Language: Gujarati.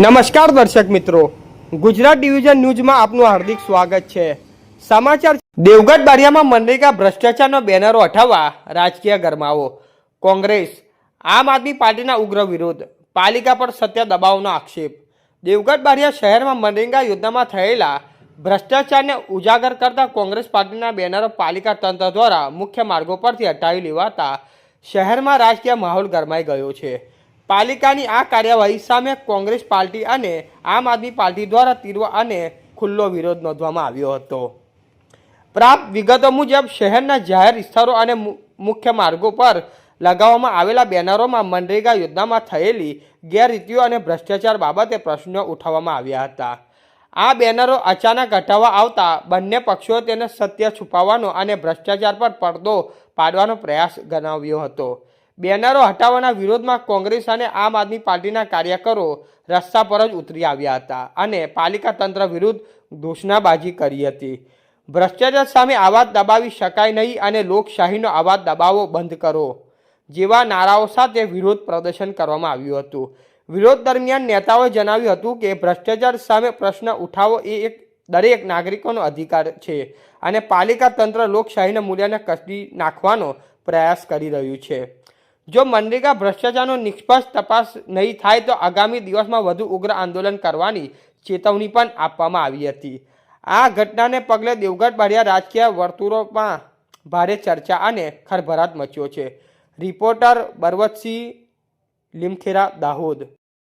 નમસ્કાર દર્શક મિત્રો, ગુજરાત ડિવિઝન ન્યૂઝમાં આપનું હાર્દિક સ્વાગત છે। સમાચાર દેવગઢ બારિયામાં મનરેગા ભ્રષ્ટાચારનો બેનરો હટાવવા રાજકીય ગરમાવો। કોંગ્રેસ આમ આદમી પાર્ટીના ઉગ્ર વિરોધ, પાલિકા પર સત્ય દબાવનો આક્ષેપ। દેવગઢ બારિયા શહેરમાં મનરેગા યોજનામાં થયેલા ભ્રષ્ટાચારને ઉજાગર કરતા કોંગ્રેસ પાર્ટીના બેનરો પાલિકા તંત્ર દ્વારા મુખ્ય માર્ગો પરથી હટાવી લેવાતા શહેરમાં રાજકીય માહોલ ગરમાઈ ગયો છે। પાલિકાની આ કાર્યવાહી સામે કોંગ્રેસ પાર્ટી અને આમ આદમી પાર્ટી દ્વારા તીવ્ર અને ખુલ્લો વિરોધ નોંધવામાં આવ્યો હતો। પ્રાપ્ત વિગતો મુજબ શહેરના જાહેર વિસ્તારો અને મુખ્ય માર્ગો પર લગાવવામાં આવેલા બેનરોમાં મનરેગા યોજનામાં થયેલી ગેરરીતિઓ અને ભ્રષ્ટાચાર બાબતે પ્રશ્નો ઉઠાવવામાં આવ્યા હતા। આ બેનરો અચાનક હટાવવા આવતા બંને પક્ષોએ તેને સત્ય છુપાવવાનો અને ભ્રષ્ટાચાર પર પડદો પાડવાનો પ્રયાસ ગણાવ્યો હતો। બેનરો હટાવવાના વિરોધમાં કોંગ્રેસ અને આમ આદમી પાર્ટીના કાર્યકરો રસ્તા પર જ ઉતરી આવ્યા હતા અને પાલિકા તંત્ર વિરુદ્ધ ઘોષણાબાજી કરી હતી। ભ્રષ્ટાચાર સામે અવાજ દબાવી શકાય નહીં અને લોકશાહીનો અવાજ દબાવવો બંધ કરો જેવા નારાઓ સાથે વિરોધ પ્રદર્શન કરવામાં આવ્યું હતું। વિરોધ દરમિયાન નેતાઓએ જણાવ્યું હતું કે ભ્રષ્ટાચાર સામે પ્રશ્ન ઉઠાવવો એ દરેક નાગરિકોનો અધિકાર છે અને પાલિકા તંત્ર લોકશાહીના મૂલ્યને કચડી નાખવાનો પ્રયાસ કરી રહ્યું છે। જો મનરેગા ભ્રષ્ટાચારનો નિષ્પક્ષ તપાસ નહીં થાય તો આગામી દિવસમાં વધુ ઉગ્ર આંદોલન કરવાની ચેતવણી પણ આપવામાં આવી હતી। આ ઘટનાને પગલે દેવગઢ બારિયા રાજકીય વર્તુળોમાં ભારે ચર્ચા અને ખળભળાટ મચ્યો છે। રિપોર્ટર બરવતસિંહ લીમખેડા, દાહોદ।